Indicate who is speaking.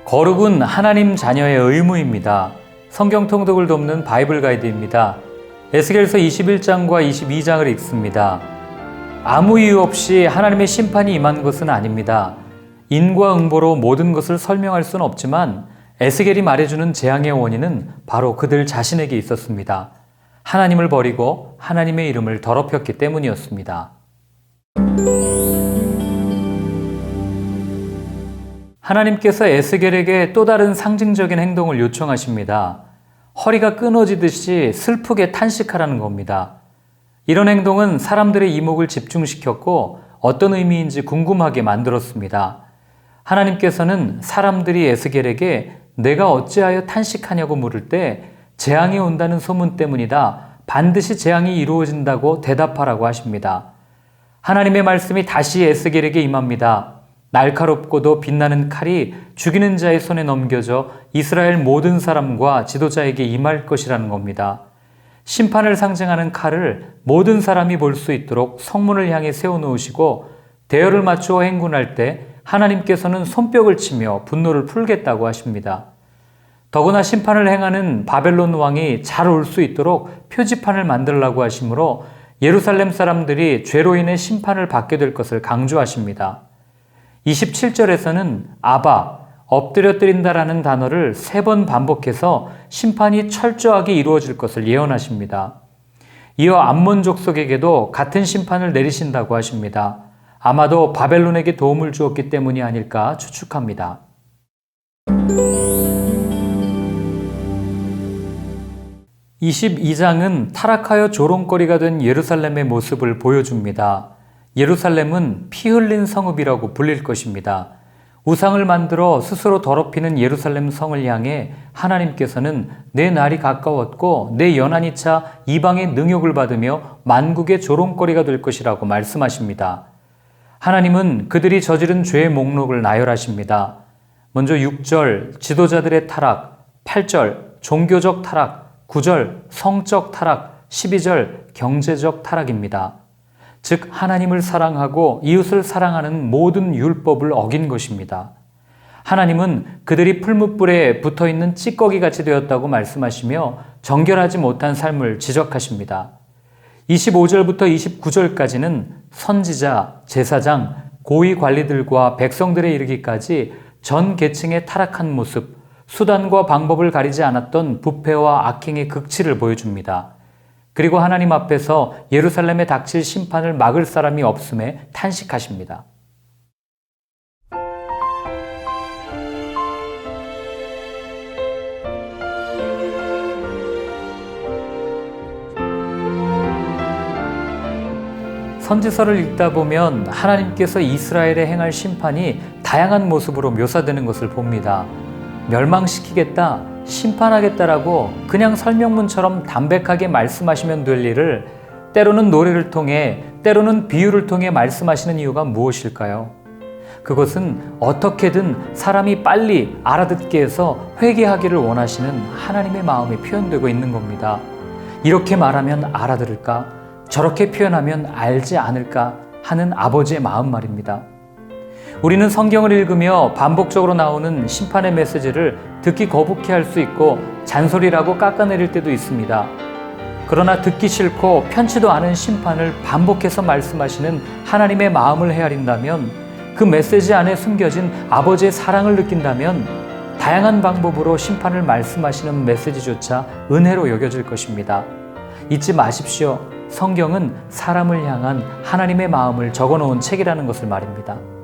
Speaker 1: 거룩은 하나님 자녀의 의무입니다. 성경 통독을 돕는 바이블 가이드입니다. 에스겔서 21장과 22장을 읽습니다. 아무 이유 없이 하나님의 심판이 임한 것은 아닙니다. 인과응보로 모든 것을 설명할 수는 없지만 에스겔이 말해주는 재앙의 원인은 바로 그들 자신에게 있었습니다. 하나님을 버리고 하나님의 이름을 더럽혔기 때문이었습니다. 하나님께서 에스겔에게 또 다른 상징적인 행동을 요청하십니다. 허리가 끊어지듯이 슬프게 탄식하라는 겁니다. 이런 행동은 사람들의 이목을 집중시켰고 어떤 의미인지 궁금하게 만들었습니다. 하나님께서는 사람들이 에스겔에게 내가 어찌하여 탄식하냐고 물을 때 재앙이 온다는 소문 때문이다. 반드시 재앙이 이루어진다고 대답하라고 하십니다. 하나님의 말씀이 다시 에스겔에게 임합니다. 날카롭고도 빛나는 칼이 죽이는 자의 손에 넘겨져 이스라엘 모든 사람과 지도자에게 임할 것이라는 겁니다. 심판을 상징하는 칼을 모든 사람이 볼 수 있도록 성문을 향해 세워놓으시고 대열을 맞추어 행군할 때 하나님께서는 손뼉을 치며 분노를 풀겠다고 하십니다. 더구나 심판을 행하는 바벨론 왕이 잘 올 수 있도록 표지판을 만들라고 하시므로 예루살렘 사람들이 죄로 인해 심판을 받게 될 것을 강조하십니다. 27절에서는 아바, 엎드려 드린다라는 단어를 3번 반복해서 심판이 철저하게 이루어질 것을 예언하십니다. 이어 암몬 족속에게도 같은 심판을 내리신다고 하십니다. 아마도 바벨론에게 도움을 주었기 때문이 아닐까 추측합니다. (22장은) 타락하여 조롱거리가 된 예루살렘의 모습을 보여줍니다. 예루살렘은 피 흘린 성읍이라고 불릴 것입니다. 우상을 만들어 스스로 더럽히는 예루살렘 성을 향해 하나님께서는 내 날이 가까웠고 내 연한이 차 이방의 능욕을 받으며 만국의 조롱거리가 될 것이라고 말씀하십니다. 하나님은 그들이 저지른 죄의 목록을 나열하십니다. 먼저 6절 지도자들의 타락, 8절 종교적 타락, 9절 성적 타락, 12절 경제적 타락입니다. 즉 하나님을 사랑하고 이웃을 사랑하는 모든 율법을 어긴 것입니다. 하나님은 그들이 풀무불에 붙어있는 찌꺼기같이 되었다고 말씀하시며 정결하지 못한 삶을 지적하십니다. 25절부터 29절까지는 선지자, 제사장, 고위 관리들과 백성들에 이르기까지 전 계층의 타락한 모습, 수단과 방법을 가리지 않았던 부패와 악행의 극치를 보여줍니다. 그리고 하나님 앞에서 예루살렘에 닥칠 심판을 막을 사람이 없음에 탄식하십니다. 선지서를 읽다 보면 하나님께서 이스라엘에 행할 심판이 다양한 모습으로 묘사되는 것을 봅니다. 멸망시키겠다, 심판하겠다라고 그냥 설명문처럼 담백하게 말씀하시면 될 일을 때로는 노래를 통해, 때로는 비유를 통해 말씀하시는 이유가 무엇일까요? 그것은 어떻게든 사람이 빨리 알아듣게 해서 회개하기를 원하시는 하나님의 마음이 표현되고 있는 겁니다. 이렇게 말하면 알아들을까? 저렇게 표현하면 알지 않을까? 하는 아버지의 마음 말입니다. 우리는 성경을 읽으며 반복적으로 나오는 심판의 메시지를 듣기 거북해 할 수 있고 잔소리라고 깎아내릴 때도 있습니다. 그러나 듣기 싫고 편치도 않은 심판을 반복해서 말씀하시는 하나님의 마음을 헤아린다면, 그 메시지 안에 숨겨진 아버지의 사랑을 느낀다면 다양한 방법으로 심판을 말씀하시는 메시지조차 은혜로 여겨질 것입니다. 잊지 마십시오. 성경은 사람을 향한 하나님의 마음을 적어놓은 책이라는 것을 말입니다.